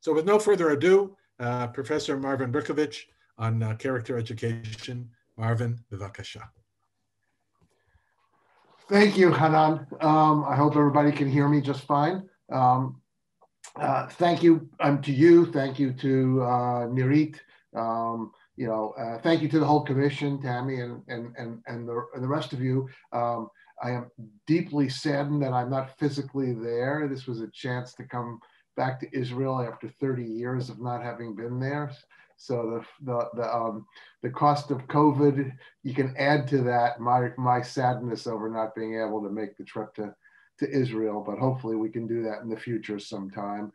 So with no further ado, Professor Marvin Berkowitz on character education. Marvin, bevakasha. Thank you, Hanan. I hope everybody can hear me just fine. Thank you to you. Thank you to Nirit. Thank you to the whole commission, Tammy, and the rest of you. I am deeply saddened that I'm not physically there. This was a chance to come back to Israel after 30 years of not having been there. So the cost of COVID, you can add to that my sadness over not being able to make the trip to Israel, but hopefully we can do that in the future sometime.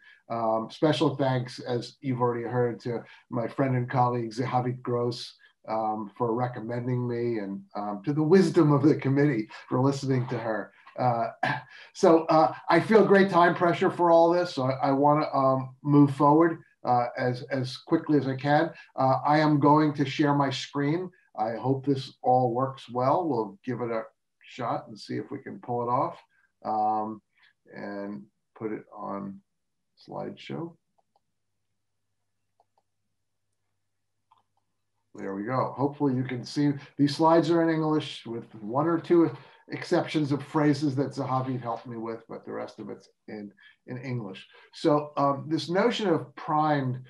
Special thanks, as you've already heard, to my friend and colleague Zahavit Gross for recommending me, and to the wisdom of the committee for listening to her. So I feel great time pressure for all this, so I want to move forward as quickly as I can. I am going to share my screen. I hope this all works well. We'll give it a shot and see if we can pull it off. And put it on slideshow. There we go. Hopefully you can see these slides are in English with one or two exceptions of phrases that Zahavi helped me with, but the rest of it's in English. So this notion of primed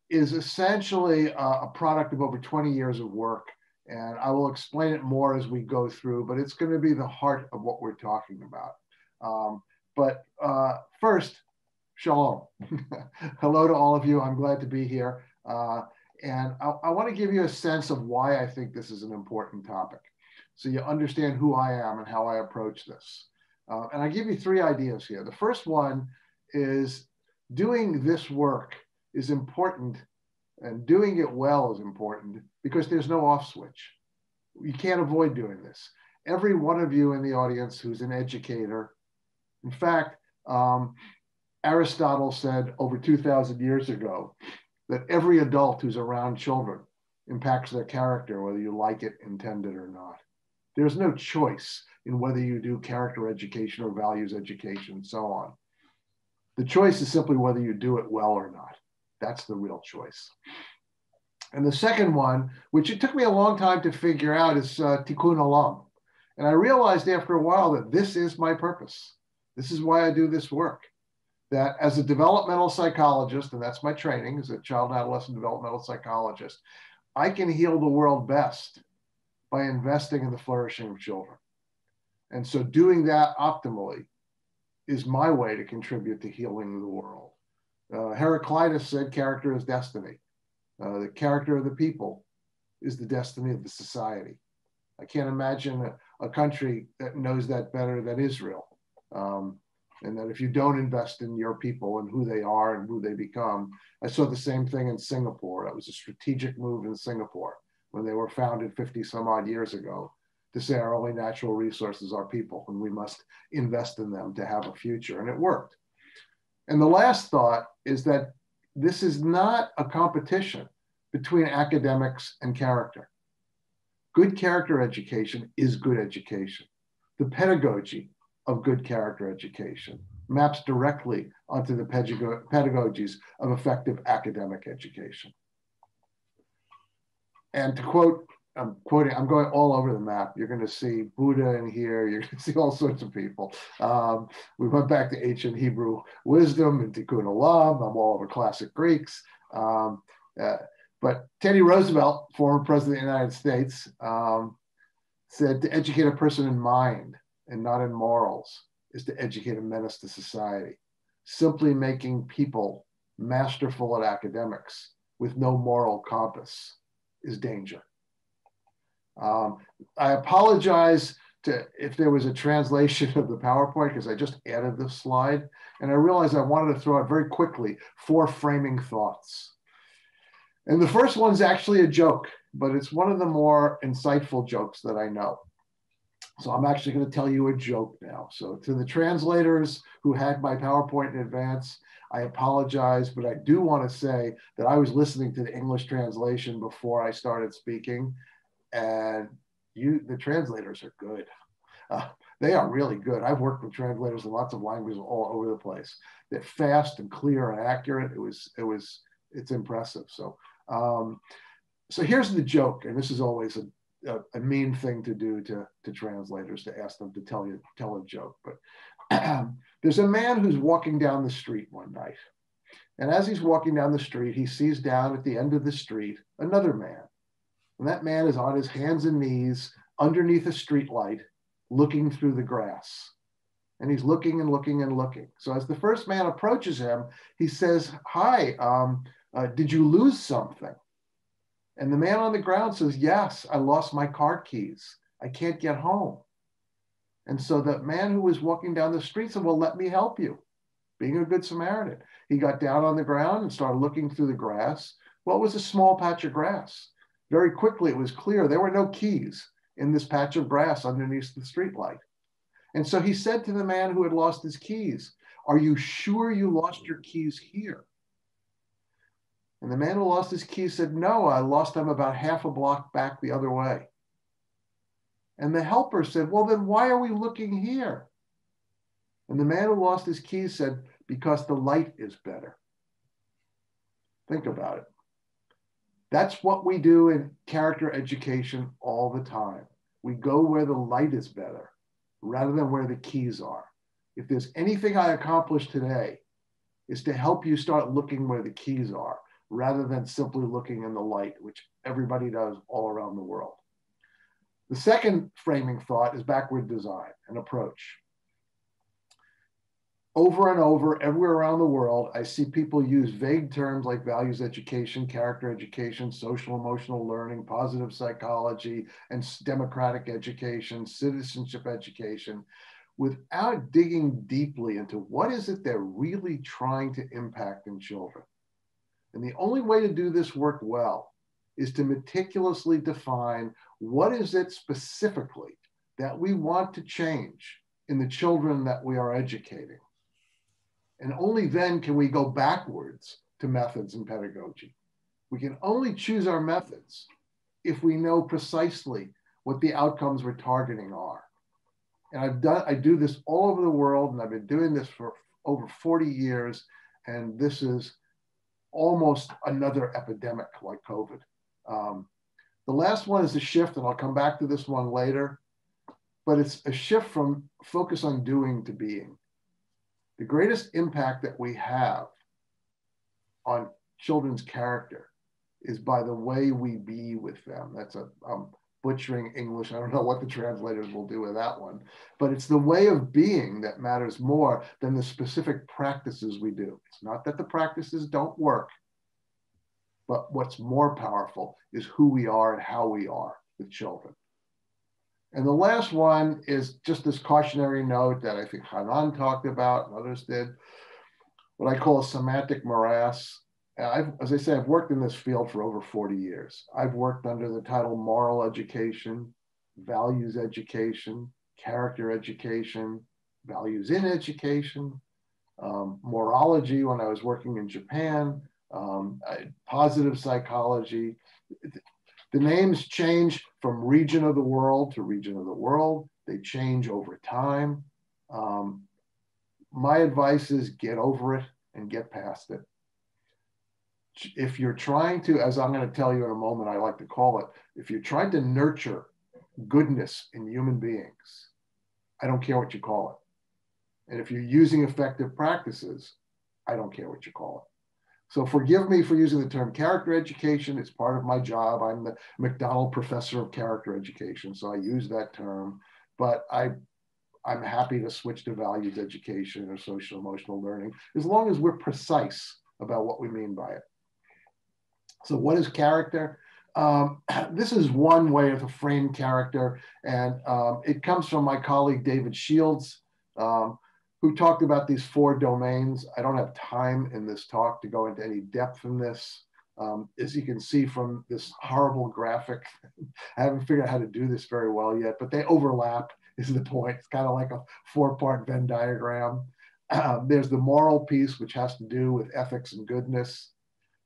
is essentially a product of over 20 years of work. And I will explain it more as we go through, but it's going to be the heart of what we're talking about. But first, shalom. Hello to all of you. I'm glad to be here. And I want to give you a sense of why I think this is an important topic, so you understand who I am and how I approach this. And I give you three ideas here. The first one is doing this work is important, and doing it well is important because there's no off switch. You can't avoid doing this. Every one of you in the audience who's an educator, in fact, Aristotle said over 2,000 years ago that every adult who's around children impacts their character, whether you like it, intend it or not. There's no choice in whether you do character education or values education and so on. The choice is simply whether you do it well or not. That's the real choice. And the second one, which it took me a long time to figure out, is tikkun olam. And I realized after a while that this is my purpose. This is why I do this work. That as a developmental psychologist, and that's my training as a child and adolescent developmental psychologist, I can heal the world best by investing in the flourishing of children. And so doing that optimally is my way to contribute to healing the world. Heraclitus said character is destiny. The character of the people is the destiny of the society. I can't imagine a country that knows that better than Israel. And that if you don't invest in your people and who they are and who they become, I saw the same thing in Singapore. That was a strategic move in Singapore when they were founded 50 some odd years ago, to say our only natural resources are people and we must invest in them to have a future, and it worked. And the last thought is that this is not a competition between academics and character. Good character education is good education. The pedagogy of good character education maps directly onto the pedagogies of effective academic education. And to quote, I'm going all over the map. You're going to see Buddha in here. You're going to see all sorts of people. We went back to ancient Hebrew wisdom and tikkun olam. I'm all over classic Greeks. But Teddy Roosevelt, former president of the United States, said to educate a person in mind and not in morals is to educate a menace to society. Simply making people masterful at academics with no moral compass is danger. I apologize if there was a translation of the PowerPoint because I just added this slide, and I realized I wanted to throw out very quickly 4 framing thoughts. And the first one's actually a joke, but it's one of the more insightful jokes that I know. So I'm actually going to tell you a joke now. So to the translators who had my PowerPoint in advance, I apologize, but I do want to say that I was listening to the English translation before I started speaking, and the translators are good. They are really good. I've worked with translators in lots of languages all over the place. They're fast and clear and accurate. It's impressive. So, so here's the joke, and this is always a mean thing to do to translators, to ask them to tell a joke. But there's a man who's walking down the street one night. And as he's walking down the street, he sees down at the end of the street another man. And that man is on his hands and knees underneath a street light, looking through the grass. And he's looking and looking and looking. So as the first man approaches him, he says, "Hi, did you lose something?" And the man on the ground says, "Yes, I lost my car keys. I can't get home." And so the man who was walking down the street said, "Well, let me help you," being a good Samaritan. He got down on the ground and started looking through the grass. Well, it was a small patch of grass. Very quickly, it was clear there were no keys in this patch of grass underneath the streetlight. And so he said to the man who had lost his keys, "Are you sure you lost your keys here?" And the man who lost his keys said, "No, I lost them about half a block back the other way." And the helper said, "Well, then why are we looking here?" And the man who lost his keys said, "Because the light is better." Think about it. That's what we do in character education all the time. We go where the light is better rather than where the keys are. If there's anything I accomplished today, is to help you start looking where the keys are rather than simply looking in the light, which everybody does all around the world. The second framing thought is backward design, an approach. Over and over, everywhere around the world, I see people use vague terms like values education, character education, social emotional learning, positive psychology, and democratic education, citizenship education, without digging deeply into what is it they're really trying to impact in children. And the only way to do this work well is to meticulously define what is it specifically that we want to change in the children that we are educating. And only then can we go backwards to methods and pedagogy. We can only choose our methods if we know precisely what the outcomes we're targeting are. And I do this all over the world, and I've been doing this for over 40 years, and this is almost another epidemic like COVID. The last one is a shift, and I'll come back to this one later, but it's a shift from focus on doing to being. The greatest impact that we have on children's character is by the way we be with them. That's butchering English. I don't know what the translators will do with that one, but it's the way of being that matters more than the specific practices we do. It's not that the practices don't work, but what's more powerful is who we are and how we are with children. And the last one is just this cautionary note that I think Hanan talked about and others did, what I call a semantic morass. As I say, I've worked in this field for over 40 years. I've worked under the title moral education, values education, character education, values in education, morology when I was working in Japan, positive psychology. The names change from region of the world to region of the world. They change over time. My advice is get over it and get past it. If you're trying to, as I'm going to tell you in a moment, I like to call it, if you're trying to nurture goodness in human beings, I don't care what you call it. And if you're using effective practices, I don't care what you call it. So forgive me for using the term character education. It's part of my job. I'm the McDonald Professor of Character Education, so I use that term. But I'm happy to switch to values education or social emotional learning, as long as we're precise about what we mean by it. So what is character? This is one way to frame character, and it comes from my colleague David Shields, who talked about these 4 domains. I don't have time in this talk to go into any depth in this. As you can see from this horrible graphic, I haven't figured out how to do this very well yet, but they overlap is the point. It's kind of like a 4-part Venn diagram. There's the moral piece, which has to do with ethics and goodness.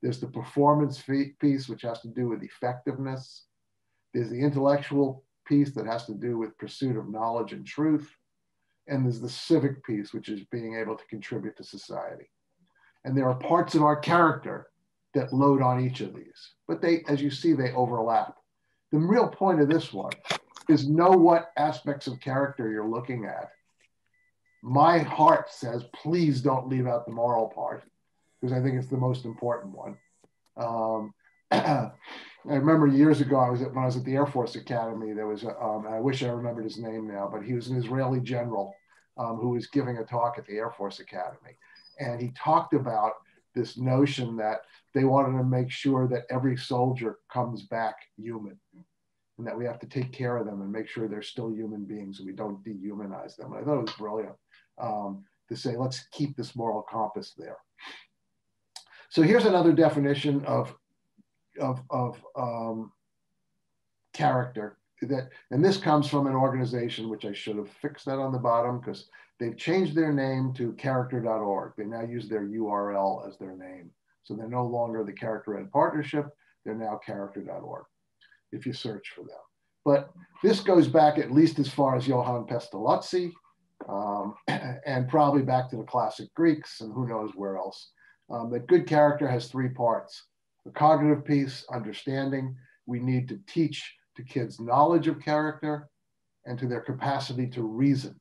There's the performance piece, which has to do with effectiveness. There's the intellectual piece that has to do with pursuit of knowledge and truth. And there's the civic piece, which is being able to contribute to society. And there are parts of our character that load on each of these. But they, as you see, they overlap. The real point of this one is know what aspects of character you're looking at. My heart says, please don't leave out the moral part, because I think it's the most important one. I remember years ago, when I was at the Air Force Academy, there was, I wish I remembered his name now, but he was an Israeli general who was giving a talk at the Air Force Academy. And he talked about this notion that they wanted to make sure that every soldier comes back human, and that we have to take care of them and make sure they're still human beings and we don't dehumanize them. And I thought it was brilliant to say, let's keep this moral compass there. So here's another definition of character, and this comes from an organization, which I should have fixed that on the bottom, because they've changed their name to character.org. They now use their URL as their name. So they're no longer the Character Ed Partnership, they're now character.org, if you search for them. But this goes back at least as far as Johann Pestalozzi, and probably back to the classic Greeks, and who knows where else. That good character has three parts. The cognitive piece, understanding. We need to teach to kids knowledge of character and to their capacity to reason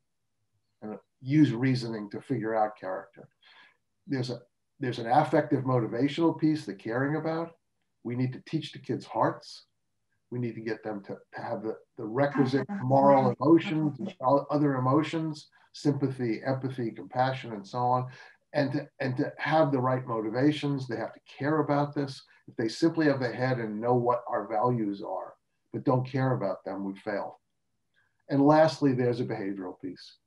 and use reasoning to figure out character. There's an affective motivational piece, the caring about. We need to teach the kids' hearts. We need to get them to have the requisite moral emotions and other emotions, sympathy, empathy, compassion, and so on. And to have the right motivations. They have to care about this. If they simply have the head and know what our values are, but don't care about them, we fail. And lastly, there's a behavioral piece.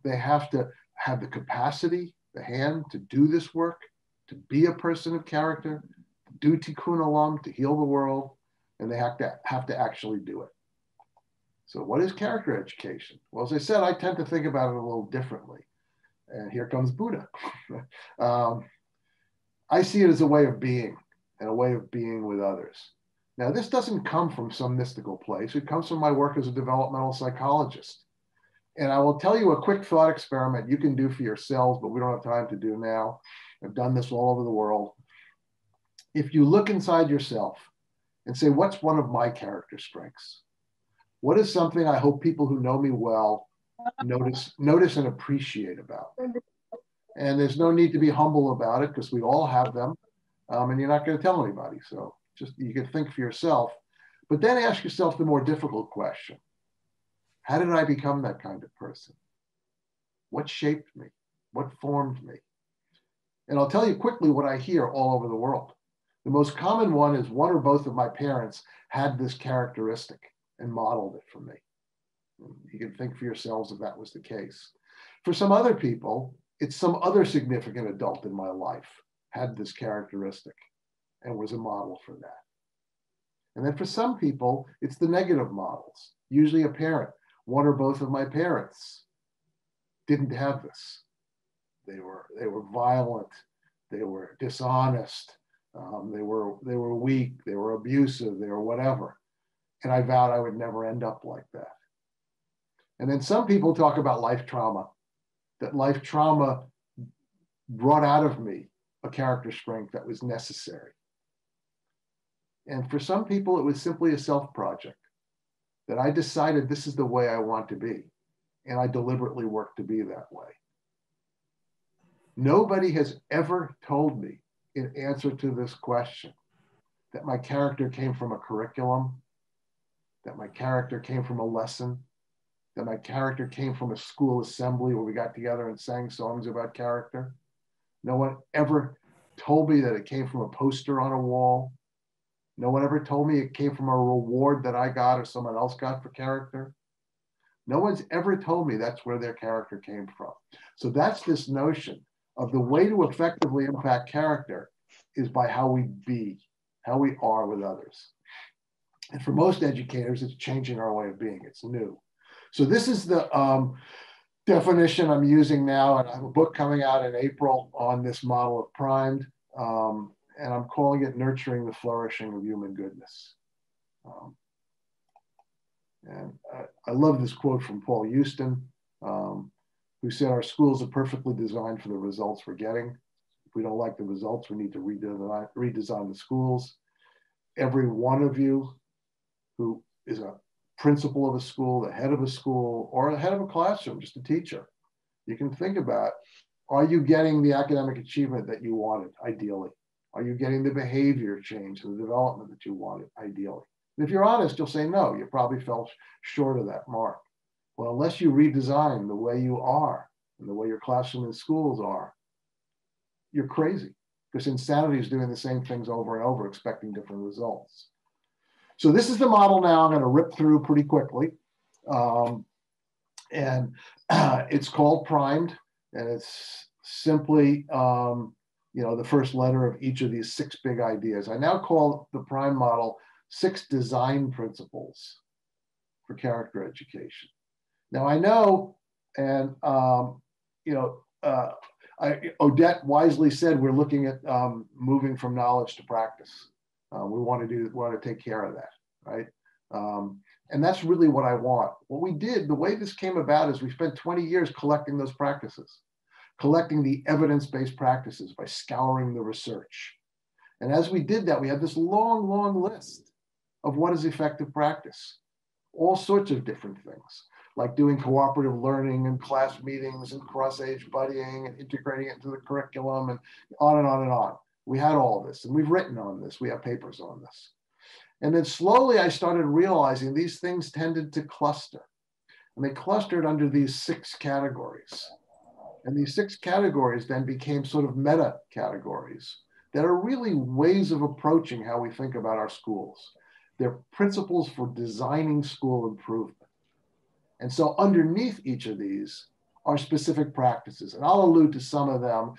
They have to have the capacity, the hand, to do this work, to be a person of character, to do tikkun olam, to heal the world, and they have to actually do it. So what is character education? Well, as I said, I tend to think about it a little differently. And here comes Buddha. I see it as a way of being, and a way of being with others. Now, this doesn't come from some mystical place. It comes from my work as a developmental psychologist. And I will tell you a quick thought experiment you can do for yourselves, but we don't have time to do now. I've done this all over the world. If you look inside yourself and say, what's one of my character strengths? What is something I hope people who know me well notice and appreciate about me? And there's no need to be humble about it, because we all have them, and you're not going to tell anybody. So just, you can think for yourself, but then ask yourself the more difficult question. How did I become that kind of person? What shaped me? What formed me? And I'll tell you quickly what I hear all over the world. The most common one is one or both of my parents had this characteristic and modeled it for me. You can think for yourselves if that was the case. For some other people, it's some other significant adult in my life had this characteristic and was a model for that. And then for some people, it's the negative models, usually a parent. One or both of my parents didn't have this. They were violent, they were dishonest, they were weak, they were abusive, they were whatever. And I vowed I would never end up like that. And then some people talk about life trauma, that life trauma brought out of me a character strength that was necessary. And for some people, it was simply a self project, that I decided this is the way I want to be. And I deliberately worked to be that way. Nobody has ever told me in answer to this question that my character came from a curriculum, that my character came from a lesson, that my character came from a school assembly where we got together and sang songs about character. No one ever told me that it came from a poster on a wall. No one ever told me it came from a reward that I got or someone else got for character. No one's ever told me that's where their character came from. So that's this notion of the way to effectively impact character is by how we be, how we are with others. And for most educators, it's changing our way of being. It's new. So this is the definition I'm using now, and I have a book coming out in April on this model of primed, and I'm calling it Nurturing the Flourishing of Human Goodness. And I love this quote from Paul Houston. who said our schools are perfectly designed for the results we're getting. If we don't like the results, we need to redesign the schools. Every one of you who is a principal of a school, the head of a school, or the head of a classroom, just a teacher, you can think about, are you getting the academic achievement that you wanted, ideally? Are you getting the behavior change and the development that you wanted, ideally? And if you're honest, you'll say no, you probably fell short of that mark. Well, unless you redesign the way you are and the way your classroom and schools are, you're crazy, because insanity is doing the same things over and over, expecting different results. So this is the model now I'm going to rip through pretty quickly. It's called primed, and it's simply the first letter of each of these 6 big ideas. I now call the prime model 6 design principles for character education. Now I know, and Odette wisely said we're looking at moving from knowledge to practice. We want to take care of that, right? And that's really what I want. What we did, the way this came about, is we spent 20 years collecting those practices, collecting the evidence-based practices by scouring the research. And as we did that, we had this long, long list of what is effective practice. All sorts of different things, like doing cooperative learning and class meetings and cross-age buddying and integrating it into the curriculum and on and on and on. We had all of this, and we've written on this. We have papers on this. And then slowly I started realizing these things tended to cluster. And they clustered under these 6 categories. And these 6 categories then became sort of meta categories that are really ways of approaching how we think about our schools. They're principles for designing school improvement. And so underneath each of these are specific practices. And I'll allude to some of them.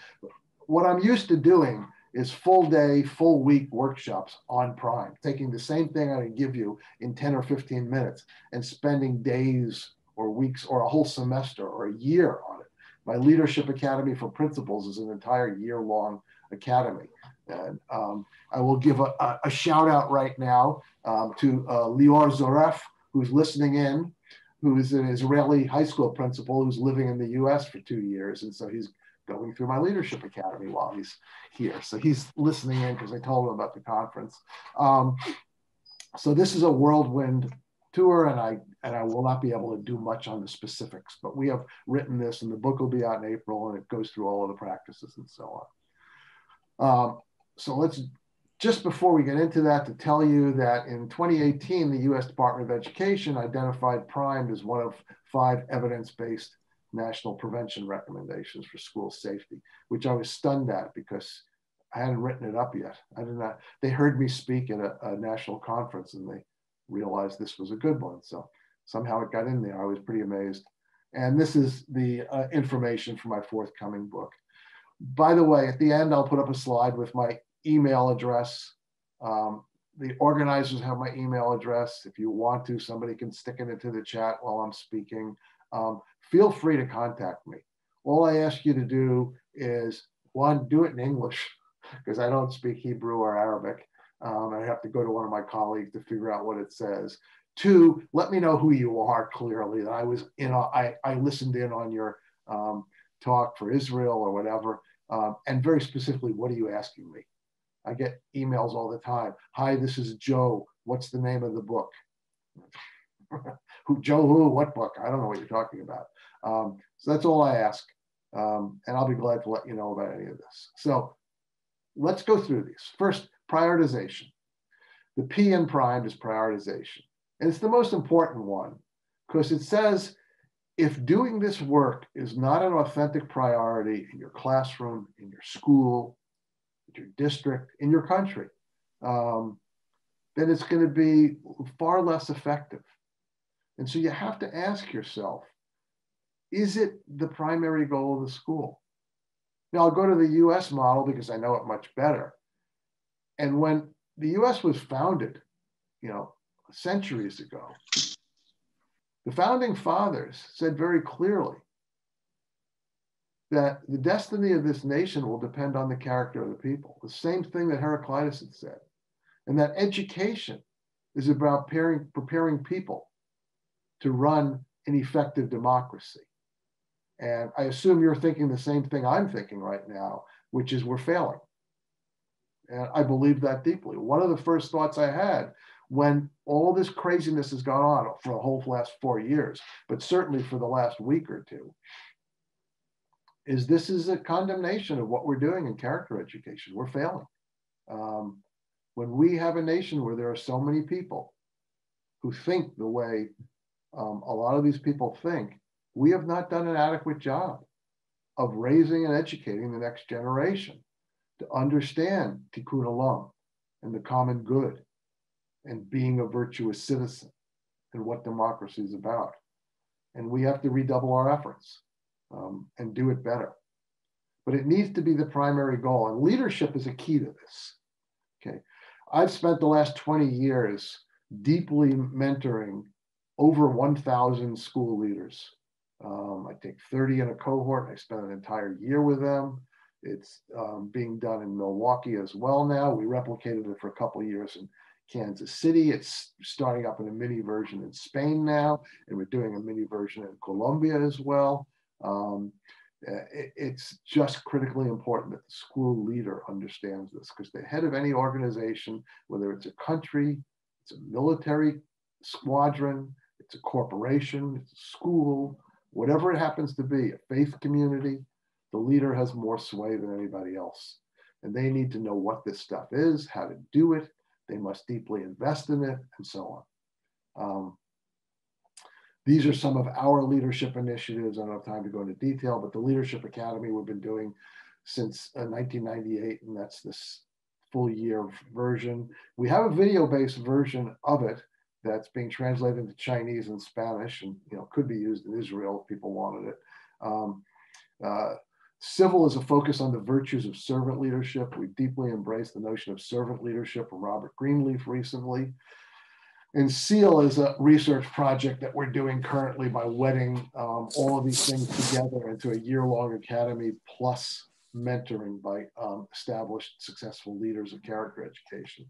What I'm used to doing is full day, full week workshops on prime, taking the same thing I give you in 10 or 15 minutes and spending days or weeks or a whole semester or a year on it. My Leadership Academy for Principals is an entire year-long academy. And I will give a shout out right now to Lior Zoref, who's listening in, who is an Israeli high school principal who's living in the US for 2 years. And so he's going through my Leadership Academy while he's here. So he's listening in because I told him about the conference. So this is a whirlwind tour, and I will not be able to do much on the specifics, but we have written this, and the book will be out in April, and it goes through all of the practices and so on. So let's, just before we get into that, to tell you that in 2018, the US Department of Education identified PRIMED as one of 5 evidence-based national prevention recommendations for school safety, which I was stunned at because I hadn't written it up yet. They heard me speak at a national conference and they realized this was a good one. So somehow it got in there. I was pretty amazed. And this is the information for my forthcoming book. By the way, at the end, I'll put up a slide with my email address. The organizers have my email address. If you want to, somebody can stick it into the chat while I'm speaking. Feel free to contact me. All I ask you to do is, 1, do it in English, because I don't speak Hebrew or Arabic. I have to go to one of my colleagues to figure out what it says. 2, let me know who you are clearly. That I listened in on your talk for Israel or whatever. And very specifically, what are you asking me? I get emails all the time. Hi, this is Joe. What's the name of the book? Joe who? What book? I don't know what you're talking about. So that's all I ask. And I'll be glad to let you know about any of this. So let's go through these. First, prioritization. The P in PRIMED is prioritization. And it's the most important one because it says, if doing this work is not an authentic priority in your classroom, in your school, in your district, in your country, then it's going to be far less effective. And so you have to ask yourself, is it the primary goal of the school? Now I'll go to the US model because I know it much better. And when the US was founded, centuries ago, the founding fathers said very clearly that the destiny of this nation will depend on the character of the people. The same thing that Heraclitus had said. And that education is about preparing people to run an effective democracy. And I assume you're thinking the same thing I'm thinking right now, which is we're failing. And I believe that deeply. One of the first thoughts I had when all this craziness has gone on for the whole last 4 years, but certainly for the last week or two, is this is a condemnation of what we're doing in character education. We're failing. When we have a nation where there are so many people who think the way a lot of these people think, we have not done an adequate job of raising and educating the next generation to understand tikkun olam and the common good and being a virtuous citizen and what democracy is about. And we have to redouble our efforts and do it better. But it needs to be the primary goal. And leadership is a key to this. Okay, I've spent the last 20 years deeply mentoring over 1,000 school leaders. I take 30 in a cohort. I spent an entire year with them. It's being done in Milwaukee as well now. We replicated it for a couple of years in Kansas City. It's starting up in a mini version in Spain now, and we're doing a mini version in Colombia as well. It's just critically important that the school leader understands this, because the head of any organization, whether it's a country, it's a military squadron, it's a corporation, it's a school, whatever it happens to be, a faith community, the leader has more sway than anybody else. And they need to know what this stuff is, how to do it. They must deeply invest in it, and so on. These are some of our leadership initiatives. I don't have time to go into detail, but the Leadership Academy we've been doing since 1998, and that's this full year version. We have a video-based version of it that's being translated into Chinese and Spanish, and could be used in Israel if people wanted it. Civil is a focus on the virtues of servant leadership. We deeply embrace the notion of servant leadership from Robert Greenleaf recently. And SEAL is a research project that we're doing currently by wedding all of these things together into a year-long academy plus mentoring by established successful leaders of character education.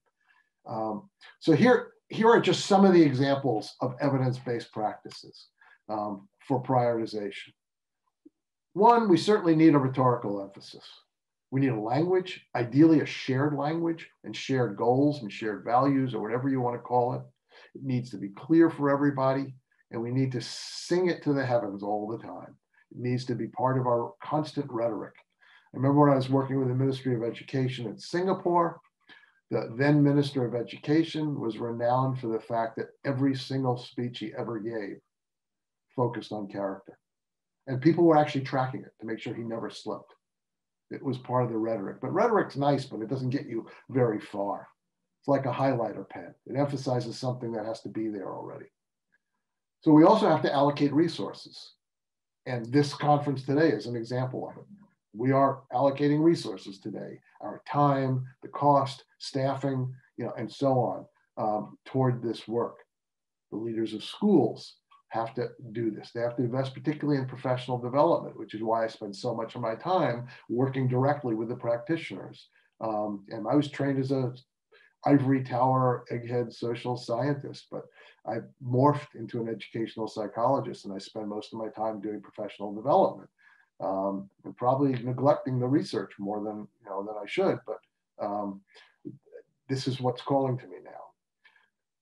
So here are just some of the examples of evidence-based practices for prioritization. One, we certainly need a rhetorical emphasis. We need a language, ideally a shared language and shared goals and shared values, or whatever you want to call it. It needs to be clear for everybody, and we need to sing it to the heavens all the time. It needs to be part of our constant rhetoric. I remember when I was working with the Ministry of Education in Singapore, the then Minister of Education was renowned for the fact that every single speech he ever gave focused on character. And people were actually tracking it to make sure he never slipped. It was part of the rhetoric. But rhetoric's nice, but it doesn't get you very far. It's like a highlighter pen. It emphasizes something that has to be there already. So we also have to allocate resources. And this conference today is an example of it. We are allocating resources today, our time, the cost, staffing, and so on, toward this work. The leaders of schools have to do this. They have to invest particularly in professional development, which is why I spend so much of my time working directly with the practitioners. And I was trained as a ivory tower, egghead social scientist, but I morphed into an educational psychologist, and I spend most of my time doing professional development, and probably neglecting the research more than I should, but this is what's calling to me now.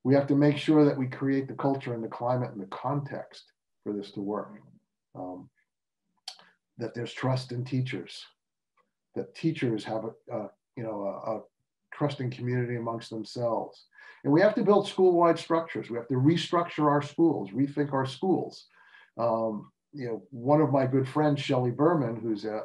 We have to make sure that we create the culture and the climate and the context for this to work. That there's trust in teachers, that teachers have a trusting community amongst themselves. And we have to build school-wide structures. We have to restructure our schools, rethink our schools. One of my good friends, Shelley Berman, who's a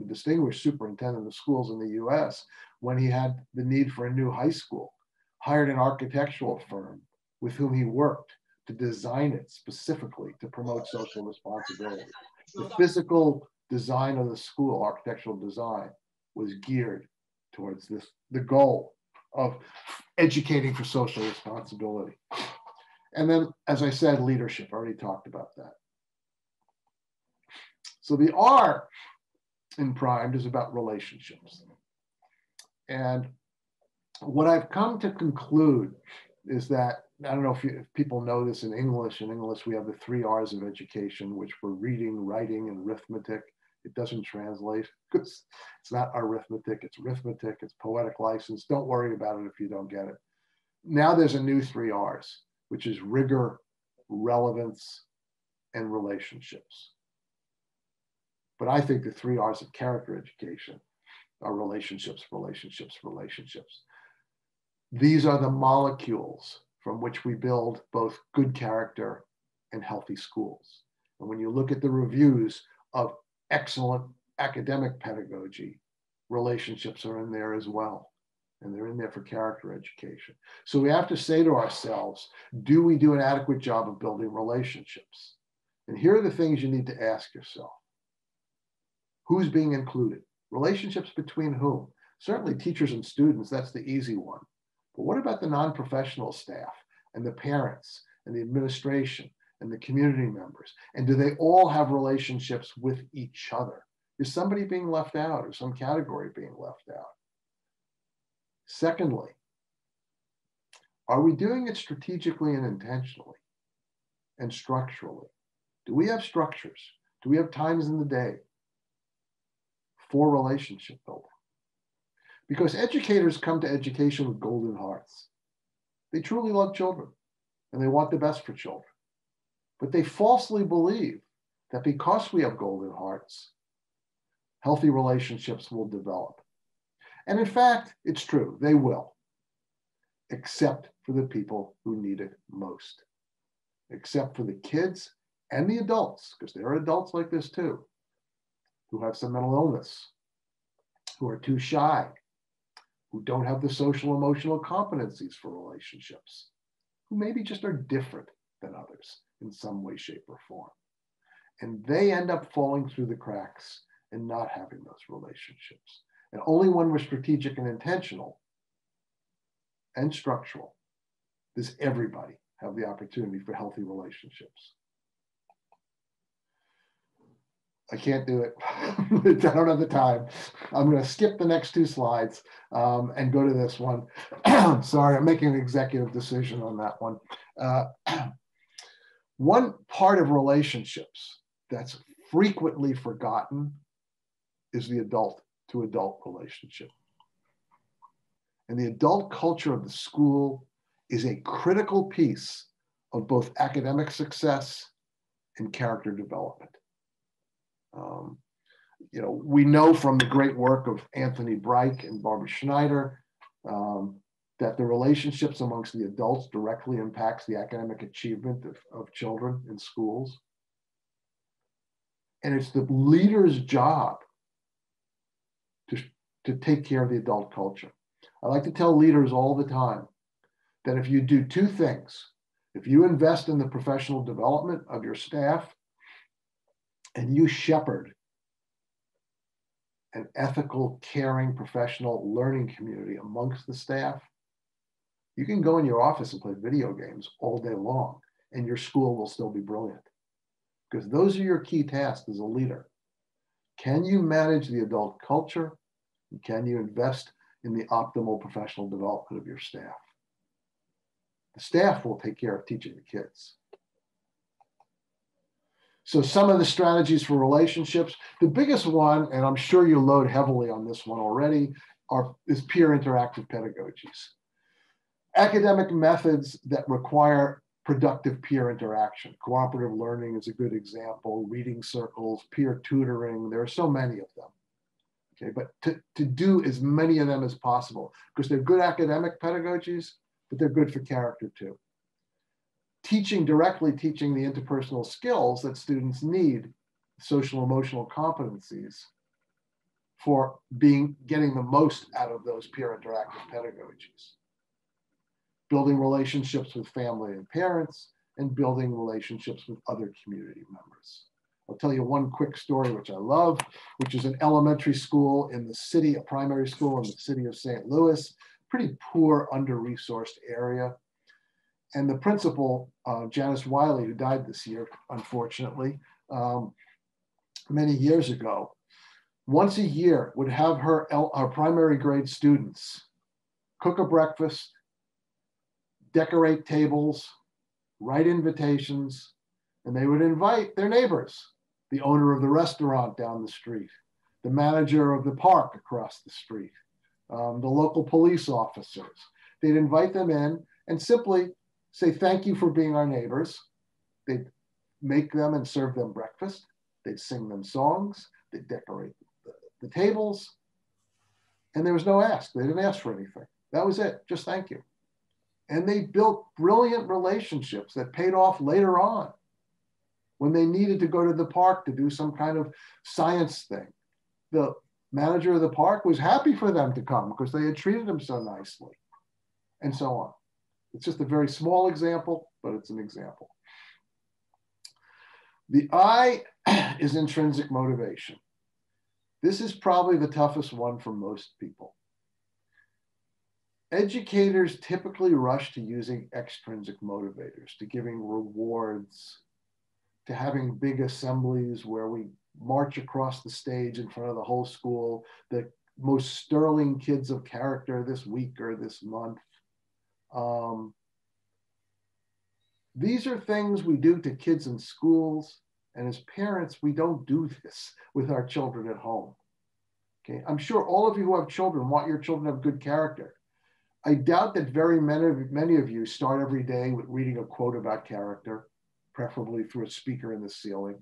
distinguished superintendent of schools in the US, when he had the need for a new high school, hired an architectural firm with whom he worked to design it specifically to promote social responsibility. The physical design of the school, architectural design, was geared towards the goal of educating for social responsibility. And then, as I said, leadership, I already talked about that. So the R in Primed is about relationships. And what I've come to conclude is that I don't know if people know this in English. In English, we have the 3 R's of education, which were reading, writing, and arithmetic. It doesn't translate because it's not arithmetic, it's arithmetic, it's poetic license. Don't worry about it if you don't get it. Now there's a new 3 R's, which is rigor, relevance, and relationships. But I think the 3 R's of character education are relationships, relationships, relationships. These are the molecules from which we build both good character and healthy schools. And when you look at the reviews of excellent academic pedagogy, relationships are in there as well. And they're in there for character education. So we have to say to ourselves, do we do an adequate job of building relationships? And here are the things you need to ask yourself. Who's being included? Relationships between whom? Certainly teachers and students, that's the easy one. But what about the non-professional staff and the parents and the administration and the community members? And do they all have relationships with each other? Is somebody being left out or some category being left out? Secondly, are we doing it strategically and intentionally and structurally? Do we have structures? Do we have times in the day for relationship building? Because educators come to education with golden hearts. They truly love children and they want the best for children. But they falsely believe that because we have golden hearts, healthy relationships will develop. And in fact, it's true, they will, except for the people who need it most, except for the kids and the adults, because there are adults like this too, who have some mental illness, who are too shy, who don't have the social emotional competencies for relationships, who maybe just are different than others in some way, shape, or form. And they end up falling through the cracks and not having those relationships. And only when we're strategic and intentional and structural does everybody have the opportunity for healthy relationships. I can't do it. I don't have the time. I'm going to skip the next 2 slides and go to this one. Sorry, I'm making an executive decision on that one. One part of relationships that's frequently forgotten is the adult-to-adult relationship. And the adult culture of the school is a critical piece of both academic success and character development. We know from the great work of Anthony Breich and Barbara Schneider that the relationships amongst the adults directly impacts the academic achievement of children in schools. And it's the leader's job to take care of the adult culture. I like to tell leaders all the time that if you do 2 things, if you invest in the professional development of your staff and you shepherd an ethical, caring, professional learning community amongst the staff, you can go in your office and play video games all day long and your school will still be brilliant. Because those are your key tasks as a leader. Can you manage the adult culture? And can you invest in the optimal professional development of your staff? The staff will take care of teaching the kids. So some of the strategies for relationships, the biggest one, and I'm sure you load heavily on this one already, is peer interactive pedagogies. Academic methods that require productive peer interaction. Cooperative learning is a good example, reading circles, peer tutoring, there are so many of them. Okay, but to do as many of them as possible, because they're good academic pedagogies, but they're good for character too. Directly teaching the interpersonal skills that students need, social emotional competencies, for getting the most out of those peer interactive pedagogies. Building relationships with family and parents, and building relationships with other community members. I'll tell you one quick story, which I love, which is an elementary school in the city, a primary school in the city of St. Louis, pretty poor, under-resourced area. And the principal, Janice Wiley, who died this year, unfortunately, many years ago, once a year would have her primary grade students cook a breakfast, decorate tables, write invitations, and they would invite their neighbors, the owner of the restaurant down the street, the manager of the park across the street, the local police officers. They'd invite them in and simply say, thank you for being our neighbors. They'd make them and serve them breakfast. They'd sing them songs. They'd decorate the tables. And there was no ask. They didn't ask for anything. That was it. Just thank you. And they built brilliant relationships that paid off later on when they needed to go to the park to do some kind of science thing. The manager of the park was happy for them to come because they had treated them so nicely, and so on. It's just a very small example, but it's an example. The I is intrinsic motivation. This is probably the toughest one for most people. Educators typically rush to using extrinsic motivators, to giving rewards, to having big assemblies where we march across the stage in front of the whole school, the most sterling kids of character this week or this month. These are things we do to kids in schools, and as parents, we don't do this with our children at home. Okay, I'm sure all of you who have children want your children to have good character. I doubt that very many of you start every day with reading a quote about character, preferably through a speaker in the ceiling.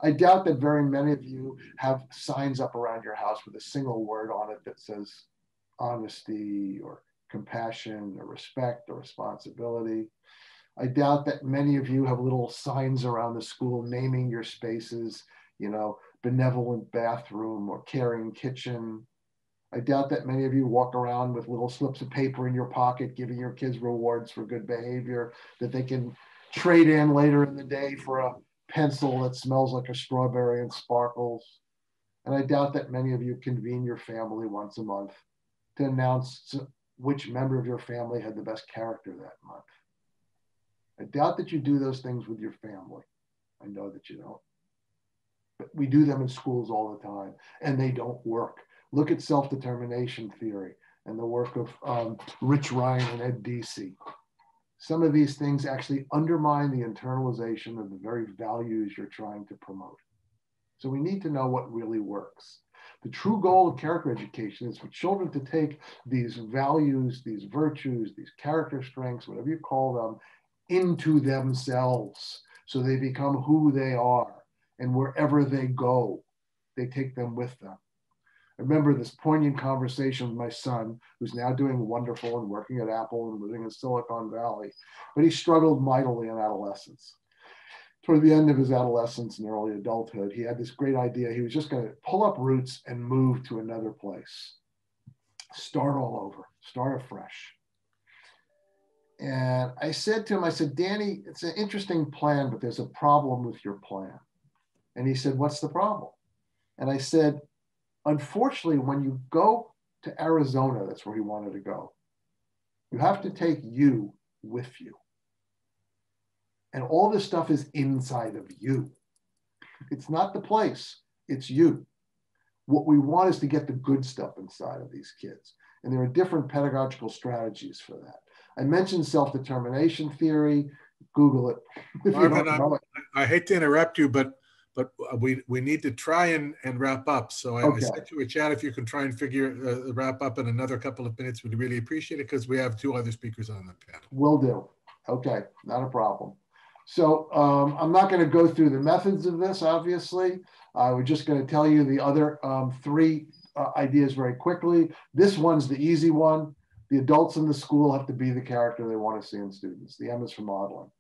I doubt that very many of you have signs up around your house with a single word on it that says honesty or compassion or respect or responsibility. I doubt that many of you have little signs around the school naming your spaces, you know, benevolent bathroom or caring kitchen. I doubt that many of you walk around with little slips of paper in your pocket, giving your kids rewards for good behavior that they can trade in later in the day for a pencil that smells like a strawberry and sparkles. And I doubt that many of you convene your family once a month to announce which member of your family had the best character that month. I doubt that you do those things with your family. I know that you don't. But we do them in schools all the time, and they don't work. Look at self-determination theory and the work of Rich Ryan and Ed Deasy. Some of these things actually undermine the internalization of the very values you're trying to promote. So we need to know what really works. The true goal of character education is for children to take these values, these virtues, these character strengths, whatever you call them, into themselves so they become who they are. And wherever they go, they take them with them. I remember this poignant conversation with my son, who's now doing wonderful and working at Apple and living in Silicon Valley, but he struggled mightily in adolescence. Toward the end of his adolescence and early adulthood, he had this great idea. He was just going to pull up roots and move to another place, start all over, start afresh. And I said to him, I said, Danny, it's an interesting plan, but there's a problem with your plan. And he said, what's the problem? And I said, unfortunately, when you go to Arizona, that's where he wanted to go, you have to take you with you. And all this stuff is inside of you. It's not the place, it's you. What we want is to get the good stuff inside of these kids. And there are different pedagogical strategies for that. I mentioned self-determination theory. Google it. Marvin, I hate to interrupt you, but we need to try and wrap up. So I sent you a chat. If you can try and wrap up in another couple of minutes, we'd really appreciate it because we have two other speakers on the panel. Will do. Okay, not a problem. So I'm not going to go through the methods of this, obviously. We're just going to tell you the other three ideas very quickly. This one's the easy one. The adults in the school have to be the character they want to see in students. The M is for modeling.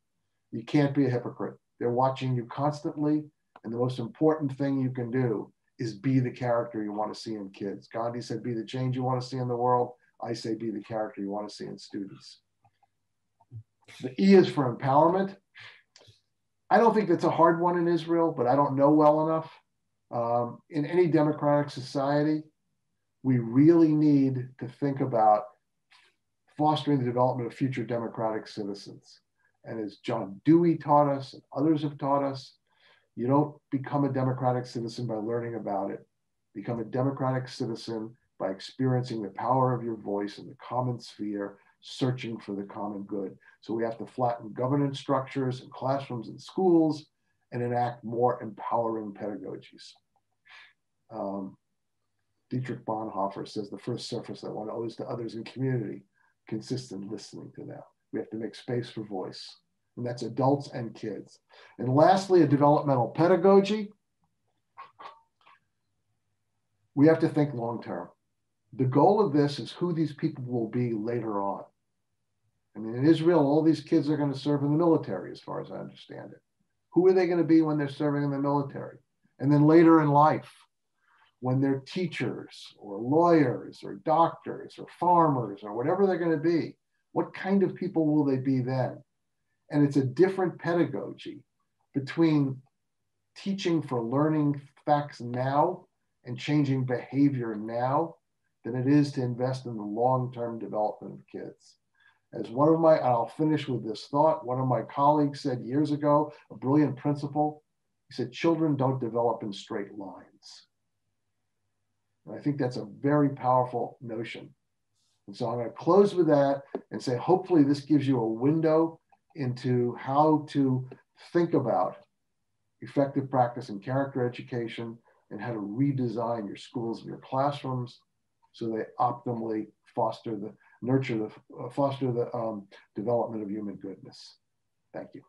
You can't be a hypocrite. They're watching you constantly. And the most important thing you can do is be the character you want to see in kids. Gandhi said, be the change you want to see in the world. I say, be the character you want to see in students. The E is for empowerment. I don't think that's a hard one in Israel, but I don't know well enough. In any democratic society, we really need to think about fostering the development of future democratic citizens. And as John Dewey taught us and others have taught us, you don't become a democratic citizen by learning about it. Become a democratic citizen by experiencing the power of your voice in the common sphere searching for the common good. So we have to flatten governance structures in classrooms and schools and enact more empowering pedagogies. Dietrich Bonhoeffer says the first service that one owes to others in community consists in listening to them. We have to make space for voice, and that's adults and kids. And lastly, a developmental pedagogy. We have to think long-term. The goal of this is who these people will be later on. I mean, in Israel, all these kids are going to serve in the military, as far as I understand it. Who are they going to be when they're serving in the military? And then later in life, when they're teachers or lawyers or doctors or farmers or whatever they're going to be, what kind of people will they be then? And it's a different pedagogy between teaching for learning facts now and changing behavior now than it is to invest in the long-term development of kids. As one of my, I'll finish with this thought, one of my colleagues said years ago, a brilliant principle, he said, children don't develop in straight lines. And I think that's a very powerful notion. And so I'm going to close with that and say, hopefully this gives you a window into how to think about effective practice in character education and how to redesign your schools and your classrooms so they optimally foster the development of human goodness. Thank you.